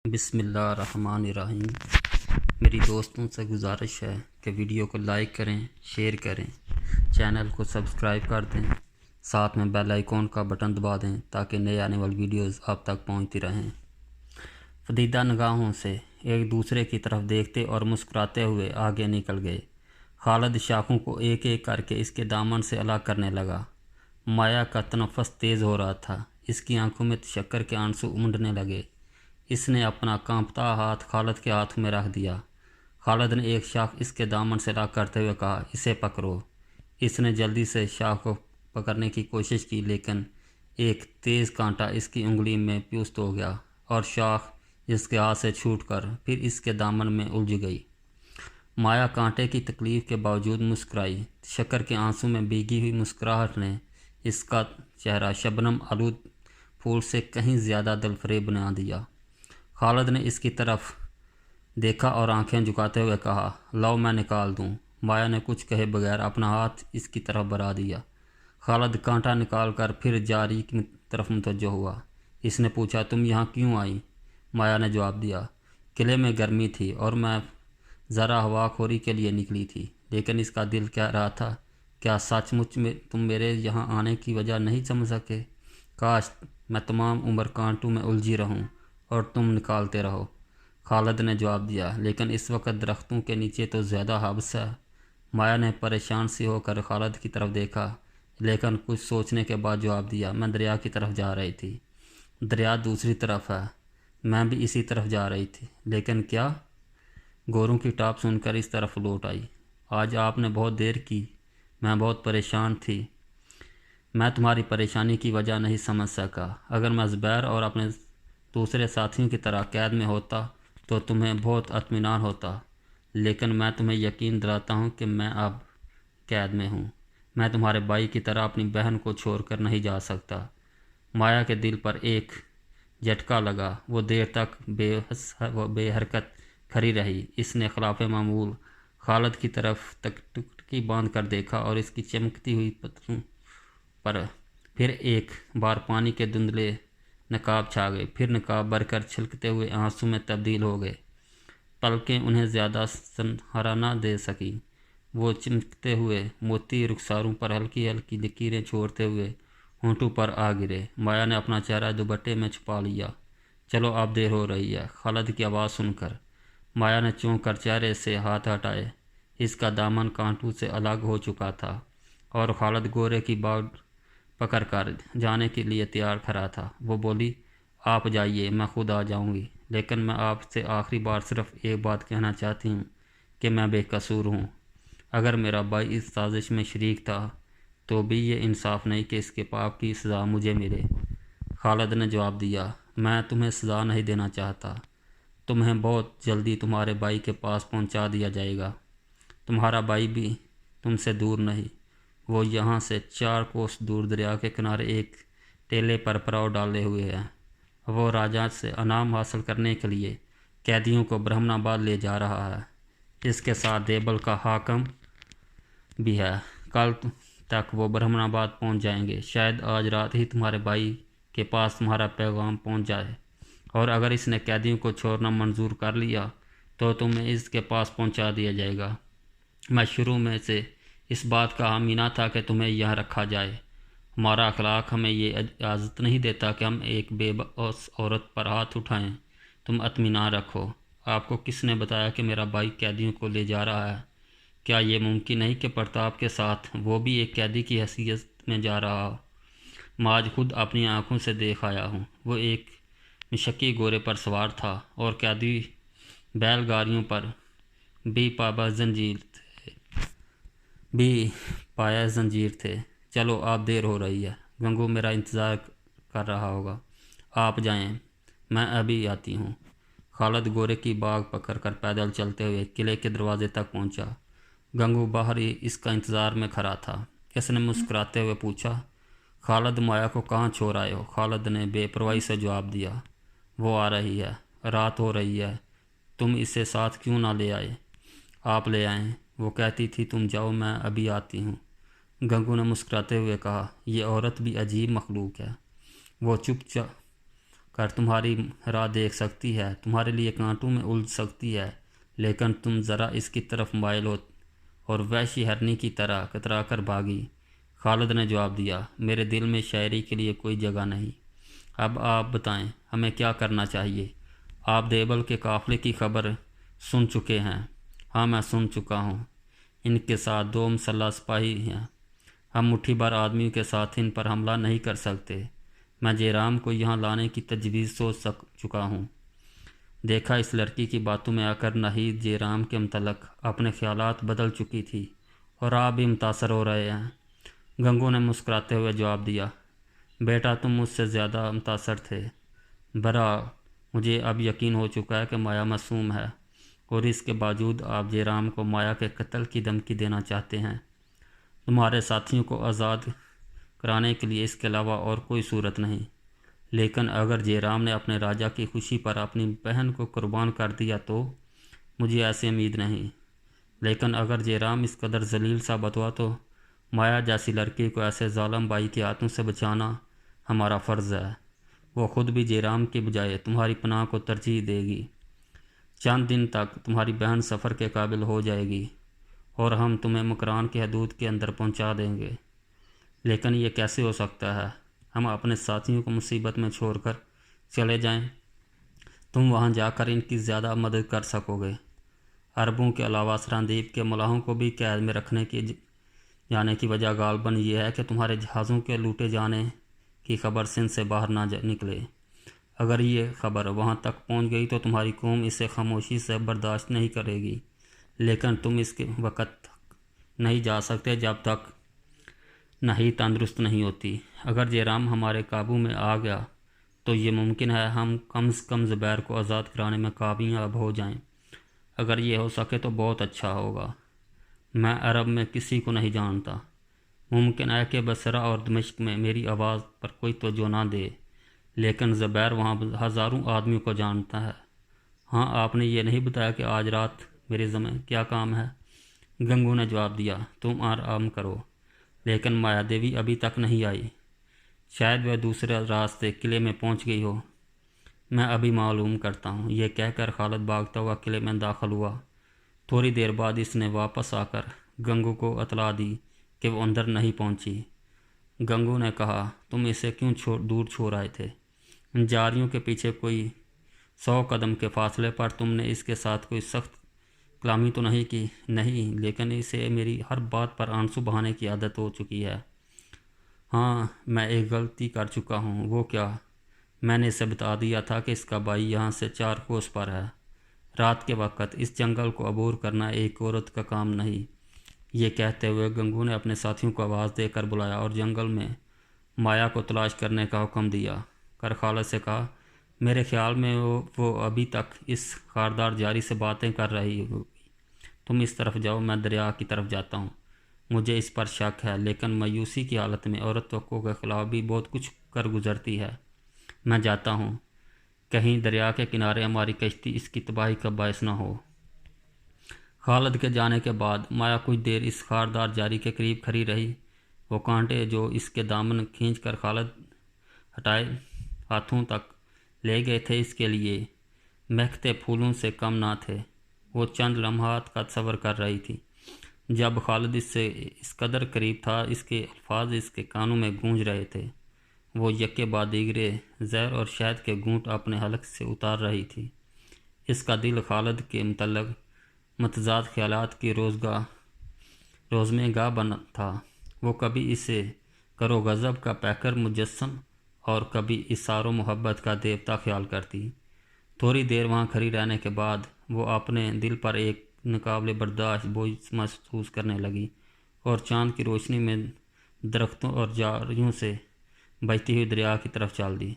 بسم اللہ الرحمن الرحیم۔ میری دوستوں سے گزارش ہے کہ ویڈیو کو لائک کریں، شیئر کریں، چینل کو سبسکرائب کر دیں، ساتھ میں بیل آئیکن کا بٹن دبا دیں تاکہ نئے آنے والی ویڈیوز آپ تک پہنچتی رہیں۔ فدیدہ نگاہوں سے ایک دوسرے کی طرف دیکھتے اور مسکراتے ہوئے آگے نکل گئے۔ خالد شاخوں کو ایک ایک کر کے اس کے دامن سے الگ کرنے لگا۔ مایا کا تنفس تیز ہو رہا تھا، اس کی آنکھوں میں شکر کے آنسو امڈنے لگے۔ اس نے اپنا کانپتا ہاتھ خالد کے ہاتھ میں رکھ دیا۔ خالد نے ایک شاخ اس کے دامن سے الگ کرتے ہوئے کہا، اسے پکڑو۔ اس نے جلدی سے شاخ کو پکڑنے کی کوشش کی، لیکن ایک تیز کانٹا اس کی انگلی میں پیوست ہو گیا اور شاخ اس کے ہاتھ سے چھوٹ کر پھر اس کے دامن میں الجھ گئی۔ مایا کانٹے کی تکلیف کے باوجود مسکرائی۔ شکر کے آنسوں میں بھیگی ہوئی مسکراہٹ نے اس کا چہرہ شبنم آلود پھول سے کہیں زیادہ دلفریب بنا دیا۔ خالد نے اس کی طرف دیکھا اور آنکھیں جھکاتے ہوئے کہا، لاؤ میں نکال دوں۔ مایا نے کچھ کہے بغیر اپنا ہاتھ اس کی طرف بڑھا دیا۔ خالد کانٹا نکال کر پھر جاری کی طرف متوجہ ہوا۔ اس نے پوچھا، تم یہاں کیوں آئی؟ مایا نے جواب دیا، قلعے میں گرمی تھی اور میں ذرا ہوا خوری کے لیے نکلی تھی، لیکن اس کا دل کہہ رہا تھا، کیا سچ مچ میں تم میرے یہاں آنے کی وجہ نہیں سمجھ سکے؟ کاش میں تمام عمر کانٹوں میں الجھی رہوں اور تم نکالتے رہو۔ خالد نے جواب دیا، لیکن اس وقت درختوں کے نیچے تو زیادہ حبس ہے۔ مایا نے پریشان سی ہو کر خالد کی طرف دیکھا، لیکن کچھ سوچنے کے بعد جواب دیا، میں دریا کی طرف جا رہی تھی۔ دریا دوسری طرف ہے، میں بھی اسی طرف جا رہی تھی، لیکن کیا؟ گوروں کی ٹاپ سن کر اس طرف لوٹ آئی۔ آج آپ نے بہت دیر کی، میں بہت پریشان تھی۔ میں تمہاری پریشانی کی وجہ نہیں سمجھ سکا۔ اگر میں زبیر اور اپنے دوسرے ساتھیوں کی طرح قید میں ہوتا تو تمہیں بہت اطمینان ہوتا، لیکن میں تمہیں یقین دلاتا ہوں کہ میں اب قید میں ہوں۔ میں تمہارے بھائی کی طرح اپنی بہن کو چھوڑ کر نہیں جا سکتا۔ مایا کے دل پر ایک جھٹکا لگا۔ وہ دیر تک بے حرکت کھڑی رہی۔ اس نے خلاف معمول خالد کی طرف ٹکٹکی باندھ کر دیکھا اور اس کی چمکتی ہوئی پتلوں پر پھر ایک بار پانی کے دھندلے نقاب چھا گئے، پھر نقاب بھر کر چھلکتے ہوئے آنسوں میں تبدیل ہو گئے۔ پلکیں انہیں زیادہ سنہرا نہ دے سکیں۔ وہ چمکتے ہوئے موتی رخساروں پر ہلکی ہلکی لکیریں چھوڑتے ہوئے ہونٹوں پر آ گرے۔ مایا نے اپنا چہرہ دوپٹے میں چھپا لیا۔ چلو اب دیر ہو رہی ہے۔ خالد کی آواز سن کر مایا نے چونک کر چہرے سے ہاتھ ہٹائے۔ اس کا دامن کانٹوں سے الگ ہو چکا تھا اور خالد گورے کی باڑ پکڑ کر جانے کے لیے تیار کھڑا تھا۔ وہ بولی، آپ جائیے، میں خود آ جاؤں گی، لیکن میں آپ سے آخری بار صرف ایک بات کہنا چاہتی ہوں کہ میں بے قصور ہوں۔ اگر میرا بھائی اس سازش میں شریک تھا تو بھی یہ انصاف نہیں کہ اس کے پاپ کی سزا مجھے ملے۔ خالد نے جواب دیا، میں تمہیں سزا نہیں دینا چاہتا۔ تمہیں بہت جلدی تمہارے بھائی کے پاس پہنچا دیا جائے گا۔ تمہارا بھائی بھی تم سے دور نہیں، وہ یہاں سے 4 کوس دور دریا کے کنارے ایک ٹیلے پر پڑاؤ ڈالے ہوئے ہے۔ وہ راجا سے انعام حاصل کرنے کے لیے قیدیوں کو برہمناباد لے جا رہا ہے۔ اس کے ساتھ دیبل کا حاکم بھی ہے۔ کل تک وہ برہمناباد پہنچ جائیں گے۔ شاید آج رات ہی تمہارے بھائی کے پاس تمہارا پیغام پہنچ جائے، اور اگر اس نے قیدیوں کو چھوڑنا منظور کر لیا تو تمہیں اس کے پاس پہنچا دیا جائے گا۔ میں شروع میں سے اس بات کا حامی نہ تھا کہ تمہیں یہاں رکھا جائے۔ ہمارا اخلاق ہمیں یہ اجازت نہیں دیتا کہ ہم ایک بے بس عورت پر ہاتھ اٹھائیں۔ تم اطمینان رکھو۔ آپ کو کس نے بتایا کہ میرا بھائی قیدیوں کو لے جا رہا ہے؟ کیا یہ ممکن نہیں کہ پرتاپ کے ساتھ وہ بھی ایک قیدی کی حیثیت میں جا رہا ہو؟ میں آج خود اپنی آنکھوں سے دیکھ آیا ہوں۔ وہ ایک مشکی گھوڑے پر سوار تھا اور قیدی بیل گاڑیوں پر بھی پایا زنجیر تھے۔ چلو اب دیر ہو رہی ہے، گنگو میرا انتظار کر رہا ہوگا۔ آپ جائیں، میں ابھی آتی ہوں۔ خالد گورے کی باگ پکڑ کر پیدل چلتے ہوئے قلعے کے دروازے تک پہنچا۔ گنگو باہر ہی اس کا انتظار میں کھڑا تھا۔ اس نے مسکراتے ہوئے پوچھا، خالد مایا کو کہاں چھوڑ آئے ہو؟ خالد نے بے پرواہی سے جواب دیا، وہ آ رہی ہے، رات ہو رہی ہے، تم اسے ساتھ کیوں نہ لے آئے؟ آپ لے آئیں، وہ کہتی تھی تم جاؤ، میں ابھی آتی ہوں۔ گنگو نے مسکراتے ہوئے کہا، یہ عورت بھی عجیب مخلوق ہے۔ وہ چپ کر تمہاری راہ دیکھ سکتی ہے، تمہارے لیے کانٹوں میں الجھ سکتی ہے، لیکن تم ذرا اس کی طرف مائل ہو اور وحشی ہرنی کی طرح کترا کر بھاگی۔ خالد نے جواب دیا، میرے دل میں شاعری کے لیے کوئی جگہ نہیں۔ اب آپ بتائیں ہمیں کیا کرنا چاہیے؟ آپ دیبل کے قافلے کی خبر سن چکے ہیں؟ ہاں میں سن چکا ہوں۔ ان کے ساتھ 2 مسلح سپاہی ہیں۔ ہم مٹھی بھر آدمیوں کے ساتھ ان پر حملہ نہیں کر سکتے۔ میں جیرام کو یہاں لانے کی تجویز سوچ چکا ہوں۔ دیکھا اس لڑکی کی باتوں میں آ کر ناہید جیرام کے متعلق اپنے خیالات بدل چکی تھی، اور آپ بھی متاثر ہو رہے ہیں۔ گنگو نے مسکراتے ہوئے جواب دیا، بیٹا تم مجھ سے زیادہ متاثر تھے۔ برا مجھے اب یقین ہو چکا ہے کہ مایا معصوم ہے، اور اس کے باوجود آپ جیرام کو مایا کے قتل کی دھمکی دینا چاہتے ہیں۔ تمہارے ساتھیوں کو آزاد کرانے کے لیے اس کے علاوہ اور کوئی صورت نہیں۔ لیکن اگر جیرام نے اپنے راجا کی خوشی پر اپنی بہن کو قربان کر دیا تو؟ مجھے ایسی امید نہیں۔ لیکن اگر جیرام اس قدر ذلیل ثابت ہوا تو مایا جیسی لڑکی کو ایسے ظالم بھائی کے ہاتھوں سے بچانا ہمارا فرض ہے۔ وہ خود بھی جیرام کی بجائے تمہاری پناہ کو ترجیح دے گی۔ چند دن تک تمہاری بہن سفر کے قابل ہو جائے گی، اور ہم تمہیں مکران کی حدود کے اندر پہنچا دیں گے۔ لیکن یہ کیسے ہو سکتا ہے؟ ہم اپنے ساتھیوں کو مصیبت میں چھوڑ کر چلے جائیں؟ تم وہاں جا کر ان کی زیادہ مدد کر سکو گے۔ عربوں کے علاوہ سرندیپ کے ملاحوں کو بھی قید میں رکھنے کی جانے کی وجہ غالباً یہ ہے کہ تمہارے جہازوں کے لوٹے جانے کی خبر سندھ سے باہر نہ نکلے۔ اگر یہ خبر وہاں تک پہنچ گئی تو تمہاری قوم اسے خاموشی سے برداشت نہیں کرے گی، لیکن تم اس کے وقت نہیں جا سکتے جب تک ناہید تندرست نہیں ہوتی۔ اگر جیرام ہمارے قابو میں آ گیا تو یہ ممکن ہے ہم کم از کم زبیر کو آزاد کرانے میں کامیاب ہو جائیں۔ اگر یہ ہو سکے تو بہت اچھا ہوگا۔ میں عرب میں کسی کو نہیں جانتا۔ ممکن ہے کہ بصرہ اور دمشق میں میری آواز پر کوئی توجہ نہ دے، لیکن زبیر وہاں ہزاروں آدمیوں کو جانتا ہے۔ ہاں آپ نے یہ نہیں بتایا کہ آج رات میرے ذمہ کیا کام ہے؟ گنگو نے جواب دیا، تم آرام کرو۔ لیکن مایا دیوی ابھی تک نہیں آئی۔ شاید وہ دوسرے راستے قلعے میں پہنچ گئی ہو۔ میں ابھی معلوم کرتا ہوں۔ یہ کہہ کر خالد بھاگتا ہوا قلعے میں داخل ہوا۔ تھوڑی دیر بعد اس نے واپس آ کر گنگو کو اطلاع دی کہ وہ اندر نہیں پہنچی۔ گنگو نے کہا، تم اسے کیوں دور چھوڑ آئے تھے؟ ان جاریوں کے پیچھے کوئی 100 قدم کے فاصلے پر تم نے اس کے ساتھ کوئی سخت کلامی تو نہیں کی؟ نہیں، لیکن اسے میری ہر بات پر آنسو بہانے کی عادت ہو چکی ہے۔ ہاں میں ایک غلطی کر چکا ہوں۔ وہ کیا؟ میں نے اسے بتا دیا تھا کہ اس کا بھائی یہاں سے 4 کوس پر ہے۔ رات کے وقت اس جنگل کو عبور کرنا ایک عورت کا کام نہیں۔ یہ کہتے ہوئے گنگو نے اپنے ساتھیوں کو آواز دے کر بلایا اور جنگل میں مایا کو تلاش کرنے کا حکم دیا۔ کر خالد سے کہا، میرے خیال میں وہ ابھی تک اس خاردار جاری سے باتیں کر رہی ہوگی۔ تم اس طرف جاؤ، میں دریا کی طرف جاتا ہوں۔ مجھے اس پر شک ہے، لیکن مایوسی کی حالت میں عورت توقع کے خلاف بھی بہت کچھ کر گزرتی ہے۔ میں جاتا ہوں، کہیں دریا کے کنارے ہماری کشتی اس کی تباہی کا باعث نہ ہو۔ خالد کے جانے کے بعد مایا کچھ دیر اس خاردار جاری کے قریب کھڑی رہی۔ وہ کانٹے جو اس کے دامن کھینچ کر خالد ہٹائے ہاتھوں تک لے گئے تھے اس کے لیے مہکتے پھولوں سے کم نہ تھے۔ وہ چند لمحات کا تصور کر رہی تھی۔ جب خالد اس سے اس قدر قریب تھا، اس کے الفاظ اس کے کانوں میں گونج رہے تھے۔ وہ یکے بعد دیگرے زہر اور شہد کے گھونٹ اپنے حلق سے اتار رہی تھی۔ اس کا دل خالد کے متعلق متضاد خیالات کی روزمے گاہ بنا تھا۔ وہ کبھی اسے کرو غضب کا پیکر مجسم اور کبھی اثار و محبت کا دیوتا خیال کرتی۔ تھوڑی دیر وہاں کھڑی رہنے کے بعد وہ اپنے دل پر ایک ناقابل برداشت بوجھ محسوس کرنے لگی اور چاند کی روشنی میں درختوں اور جھاڑیوں سے بہتی ہوئی دریا کی طرف چل دی۔